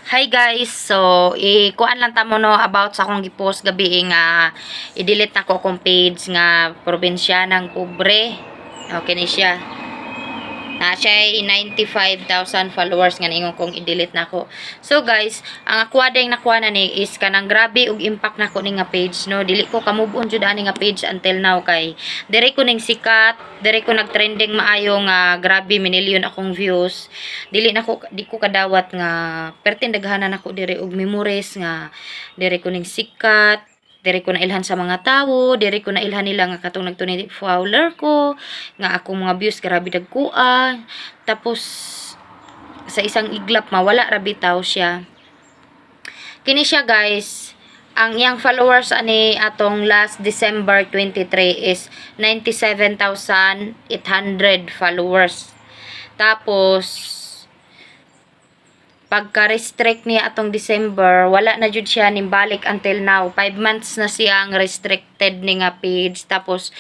Hi guys, so ikuan lang tamo no about sa akong gipost gabi nga i-delete na ko akong page nga probinsya ng pobre. Okay ni siya. Na siya ay 95,000 followers nga ningon kong i-delete na ko. So guys, ang ako ding nakuha na ni is kanang grabe og impact nako ni nga page no. Dili ko ka move on jud ani nga page until now kay dire ko ning sikat, dire ko nagtrending maayo nga grabe minilyon akong views. Di ko kadawat nga pertin daghanan ako dire og memories nga dire ko ning sikat, dire ko na ilhan sa mga tawo, dire ko na ilhan nila nga katong nagtunay follower ko, nga akong mga views grabe dagkuan. Tapos sa isang iglap mawala ra bitaw siya. Kini siya guys, ang iyang followers ani atong last December 23 is 97,800 followers. Tapos pagka-restrict niya atong December, wala na jud siya nimbalik until now. 5 months na siyang restricted ni nga page. Tapos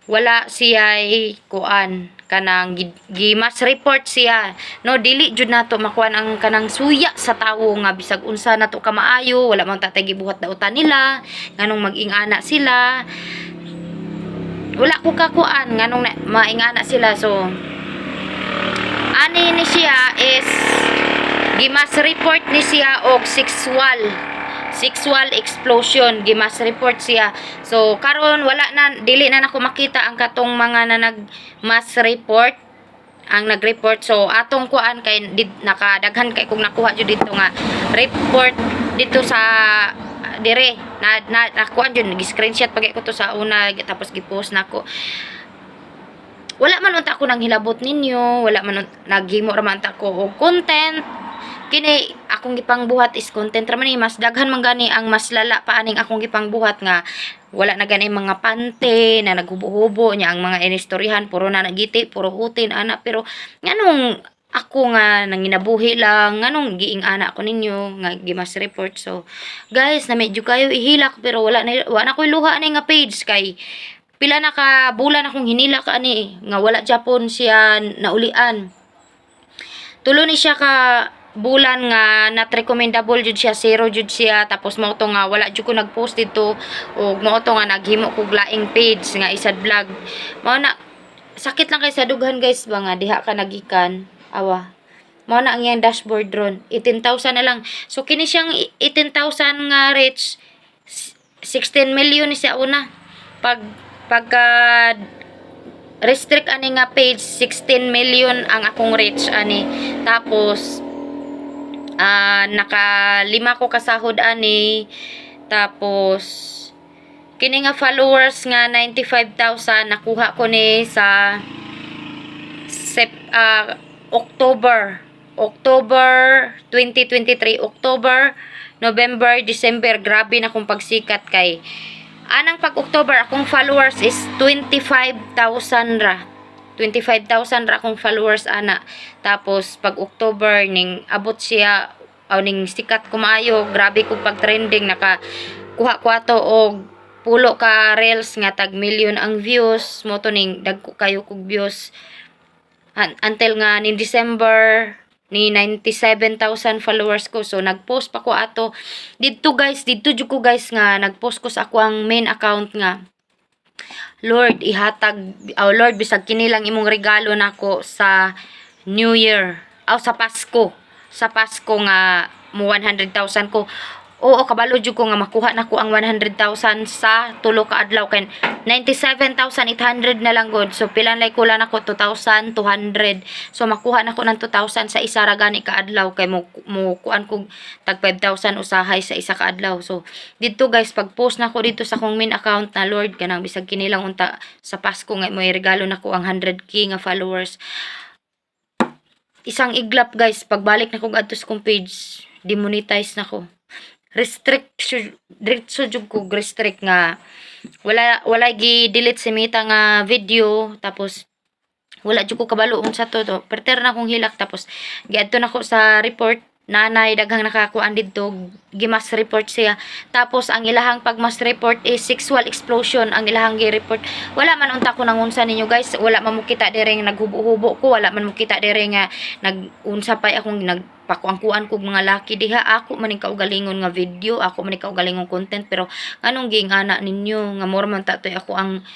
wala siya kuan kanang gimas report siya. No, dili jud nato makuan ang kanang suya sa tawo nga bisag unsa nato ka maayo, wala man tatay gibuhat dautan nila, nganong mag-ingana sila. Wala ko kakuan nganong maingana sila. So ani ni siya is gimas report ni siya og sexual explosion, gimas report siya. So karon wala na, dili na nako makita ang katong mga na nagmas report, ang nag-report. So atong kuan kay nakadaghan kay kung nakuha jud dito nga report dito sa dire na kuan jud gi-screenshot pagay ko to sa una tapos gi-post nako. Wala man unta ko nang hilabot ninyo, wala man naghimo ra man ta ko og content. Kini akong gipangbuhat is content ra man ni, mas daghan man gani ang mas lala pa aning akong gipangbuhat nga wala na gani mga pante na naghubo-hubo nya ang mga inistoryahan puro na nagiti, puro hutin ana. Pero nganong ako nga nanginabuhi lang, nganong giing ana ko ninyo nga gimas report. So guys, na medyo kayo ihilak pero wala na ko luha ani nga page kay pila na ka bulan akong hinilak ani nga wala Japon siya naulian. Tulo ni siya ka bulan nga not recommendable jud siya, zero jud siya. Tapos mao to nga wala jud ko nagpost dito ug mao to nga naghimo kog laing page nga isad vlog. Mao na sakit lang kay sa dughan guys ba nga diha ka nagikan. Awa. Mao na ang iyang dashboard ron. 18,000 na lang. So kini siyang 18,000 nga reach 16 million ni siya una. Pagka restrict ani nga page 16 million ang akong reach ani. Tapos naka 5 ko kasahod ani. Tapos kini nga followers nga 95,000 nakuha ko ni sa October 2023, October, November, December. Grabe na kong pagsikat kay anang pag October akong followers is 25,000 ra. 25,000 ra akong followers ana. Tapos pag October ning abot siya ning sikat ko maayo, grabe ko pag trending, naka kuha ko ato og pulo ka reels nga tag million ang views mo to ning dagko kayo kog views until nga ni December ni 97,000 followers ko. So nagpost pa ko ato dito guys, dito jud ko guys nga nagpost ko sa ako ang main account nga Lord ihatag Lord bisag kini lang imong regalo nako sa New Year sa Pasko nga mo 100,000 ko. Oo, kabalo jud ko nga makuha nako ang 100,000 sa tulo ka adlaw kay 97,800 na lang gud. So pilan lay kulang nako 2,200. So makuha nako ng 2,000 sa isa ra gani ka adlaw kay mo kuan kog tag 5,000 usahay sa isa ka adlaw. So dito guys, pag post nako dito sa akong main account na Lord kanang bisag kini lang unta sa Pasko nga mo regalo nako ang 100k nga followers. Isang iglap guys, pagbalik nako adto sa kong page, demonetize nako. Diretso jud ko restrict nga wala gi-delete si Mita nga video. Tapos wala jud ko kabalo unsa to perter na kong hilak. Tapos giadto nako sa report nanay daghang nakakuan didto, gimas report siya. Tapos ang ilahang pagmas report is sexual explosion ang ilahang gi-report. Wala man unta ko nangunsa ninyo guys, wala man mo kita dire nga naghubo-hubo ko, wala man mo kita dire nga nagunsa pa akong nagpakuangkuan kog mga laki diha. Ako man kaugalingon nga video, ako man kaugalingon content, pero anong gingana ninyo nga more man tatoy ako ang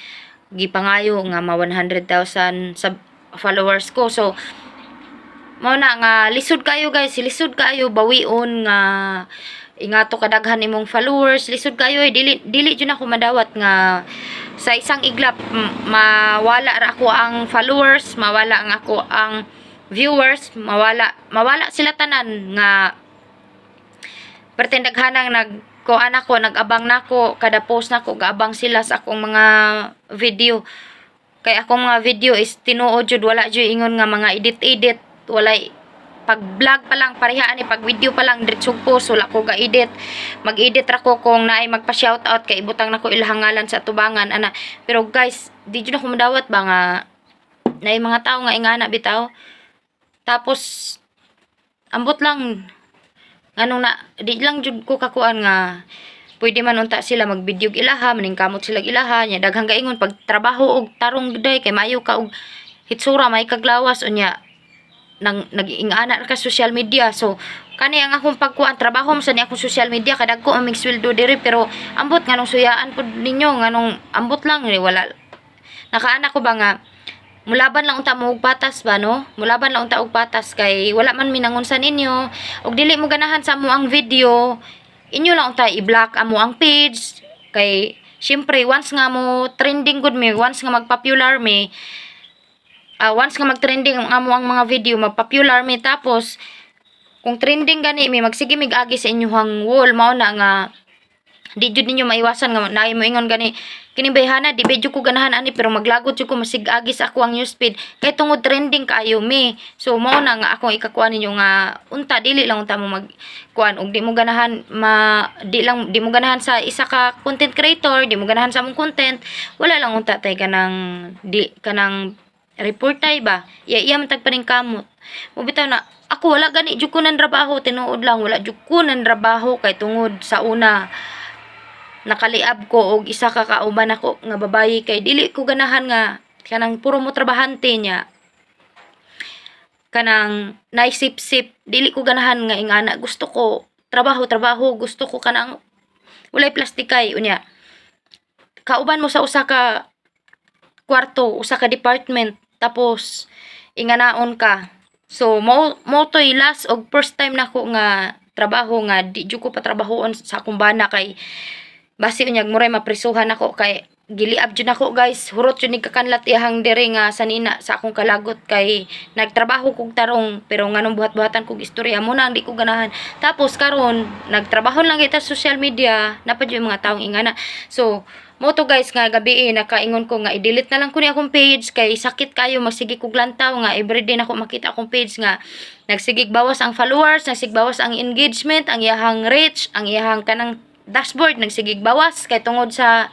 gipangayo nga ma 100,000 sub followers ko. So mao na nga lisod kayo guys, lisod kayo bawion nga ingato kadaghan imong followers, lisod kayo dili jud ako madawat nga sa isang iglap mawala ra ako ang followers, mawala ang ako ang viewers, mawala sila tanan nga pretendaghanang nagkuan ako, nagabang nako kada post nako gaabang sila sa akong mga video. Kay akong mga video is tinuod jud, wala jud ingon nga mga edit walay pag vlog pa lang pareha ni pag video pa lang diretsog post, wala ko ga-edit. Mag-edit ra ko kung naay magpa-shoutout kay ibutang nako ilahang ngalan sa tubangan ana. Pero guys, di jud ako madawat ba nga naay mga tao nga ingana bitaw. Tapos ambot lang nganong na di lang jud ko kakuan nga pwede man unta sila mag-video ilaha, maningkamot sila ilaha nya daghang gaingon pag trabaho og tarong day kay mayo ka og hitsura may kaglawas unya nag-ingana ka social media. So kani ang akong pagkuan trabaho mo sa ni akong social media kadag ko ang mig sweldo diri, pero ambot nganong suyaan pud ninyo nganong ambot lang wala nakaana ko ba nga mulaban lang unta mo og patas ba no, mulaban lang unta og patas kay wala man minangon sa ninyo og dili mo ganahan sa mo ang video inyo lang unta i-block amo ang page kay syempre once nga mo trending good me, once nga magpopular me, once nga mag-trending ang amo ang mga video, mag-popular mi, tapos kung trending gani mi magsige mig agi sa inyong wall, mao na nga di jud ninyo maiwasan nga naay mo ingon gani kini bayhana di medyo ko ganahan ani pero maglagot jud ko masig-agi sa ako ang newsfeed kay tungod trending kaayo mi. So mao na nga akong ikakuan ninyo nga unta dili lang unta mo magkuan og di mo ganahan di mo ganahan sa isa ka content creator, di mo ganahan sa among content, wala lang unta tay kanang report tay ba iya man tagpaning kamot mo bitaw na ako wala gani jud ko nan trabaho, tinuod lang wala jud ko nan trabaho kay tungod sa una nakaliab ko og isa ka kauban ako nga babayi kay dili ko ganahan nga kanang puro mo trabahante niya kanang naisip-sip, dili ko ganahan nga ingana gusto ko trabaho gusto ko kanang walay plastikay unya kauban mo sa usa ka kwarto, usa ka department, tapos inganaon ka. So mo toy last og first time nako nga trabaho nga di jud ko patrabahoon sa akong bana kay basi unyag muray maprisuhan ako kay giliab jud nako guys, hurot jud ni kakanlat iyang diri nga sanina sa akong kalagot kay nagtrabaho kog tarong pero nganong buhat-buhatan kog istorya mo nang di ko ganahan. Tapos karon nagtrabaho lang kita sa social media, napad yung mga taong ingana. So mo to guys nga gabi nakaingon ko nga i-delete na lang ko ni akong page kay sakit kayo magsige kog lantaw nga everyday nako makita akong page nga nagsigig bawas ang followers, nagsigig bawas ang engagement, ang iyahang reach, ang iyahang kanang dashboard nagsigig bawas kay tungod sa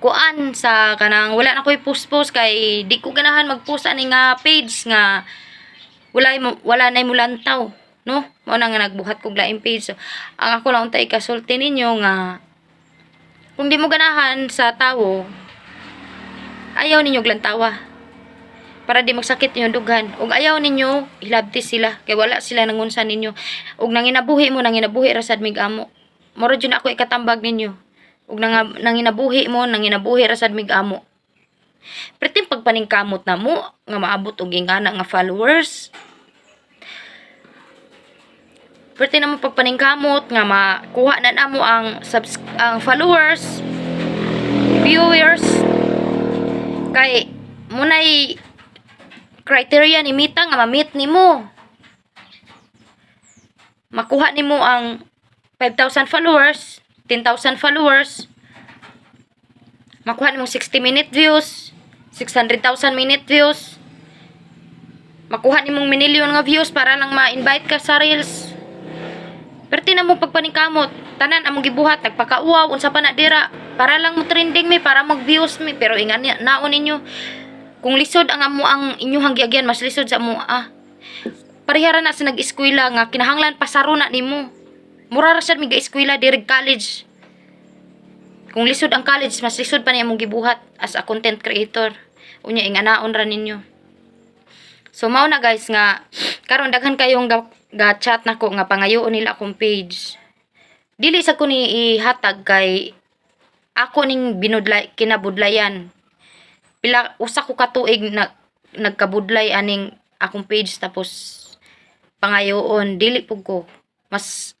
kuan sa kanang wala na ko'y post kay di ko ganahan mag-post ani nga page nga wala na mo lantaw no, mao na nga nagbuhat kog laing page. So ang ako lang untay kasulti ninyo nga kung di mo ganahan sa tawo, ayaw ninyo glantawa. Para di magsakit yung dughan. Ug ayaw ninyo, ilabti sila. Kay wala sila nangunsa ninyo. Ug nanginabuhi mo, nanginabuhi rasad mig amo. Moro dyan ako ikatambag ninyo. Ug nanginabuhi mo, nanginabuhi rasad mig amo. Preting pagpaningkamot na mo, nga maabot og ingana nga followers. Pwede naman pagpaningkamot nga makuha na namo ang followers, viewers. Kay munay criteria ni Mita nga ma-meet nimo. Makuha nimo ang 5,000 followers, 10,000 followers. Makuha nimo 60-minute views, 600,000 minute views. Makuha nimong minilyon nga views para lang ma-invite ka sa reels. Perti na mo pagpaningkamot, tanan among gibuhat nagpakauwaw unsa pa na dira para lang mo trending mi, para mag views mi, pero ingan naon ninyo kung lisod ang amo ang inyong giagyan mas lisod sa mo parihara na sa nag-eskwela nga kinahanglan pasaro na nimo. Mura ra sad mi ga-eskwela diri college. Kung lisod ang college, mas lisod pa niya mong gibuhat as a content creator. Unya inganaon ra ninyo. So mao na guys nga karon daghan kayong ga-chat nako nga pangayoon nila akong page. Dili sa ko ni ihatag kay ako ning kinabudlayan. Pila usa ko ka tuig na nagkabudlay aning akong page tapos pangayoon dili pug ko mas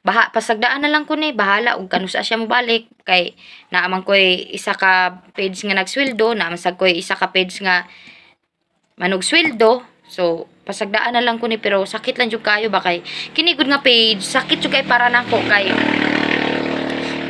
pasagdaan na lang ko ni bahala ug kanusa siya mobalik kay naaman koy isa ka page nga nagsweldo naaman sad koy isa ka page nga manugsweldo so pasagdaan na lang ko ni pero sakit lang jud kayo ba kay kini gud nga page sakit jud kay para nako kay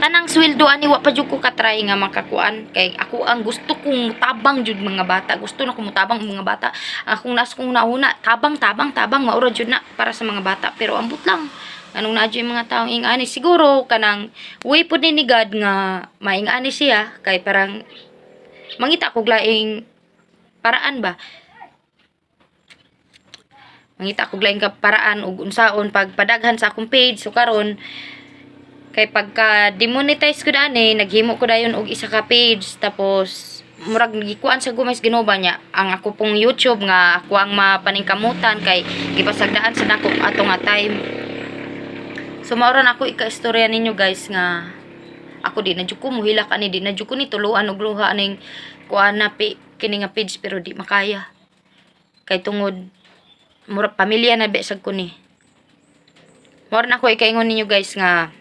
tanang sweldo ani wa pa jud ko katry nga makakuan kay ako ang gusto kong tabang jud mga bata gusto na ko mutabang mga bata akong nas kong nauna tabang maura jud na para sa mga bata pero ambot lang anong nadyo yung mga taong ingani siguro kanang way pud ni God nga maingani siya kay parang mangita ko laing paraan ba mangita ko laing paraan ug unsaon pagpadaghan sa akong page so karon kay pagka demonetize ko dani naghimo ko dayon og isa ka page tapos murag gikuan sa gumays Ginoo niya ang ako pong YouTube nga ako ang mapaningkamutan kay gipasagdaan sa nako ato nga time. So maoron ako ika-istorya ninyo guys nga ako di na jud ko muhilak ani di na jud ko ni tuluan og luha aning kuan na kini nga page pero di makaya. Kay tungod murag pamilya na besag ko ni. Maoron ako ikaingon ninyo guys nga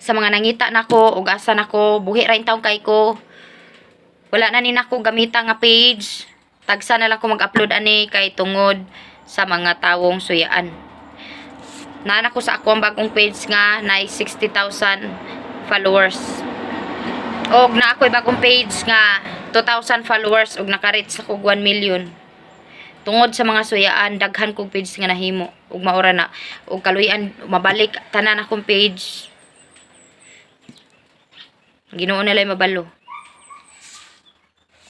sa mga nangita nako ug asa nako buhi ra in taong kay ko wala na ni nako gamita nga page tagsa na lang ko mag-upload ani kay tungod sa mga tawong suyaan na ko sa ako ang bagong page nga na 60,000 followers og na ako bagong page nga 2,000 followers ug naka-reach ako 1 million tungod sa mga suyaan daghan kong page nga nahimo ug maura na ug kaluyan mabalik tanan akong page Ginoo na lay mabalo.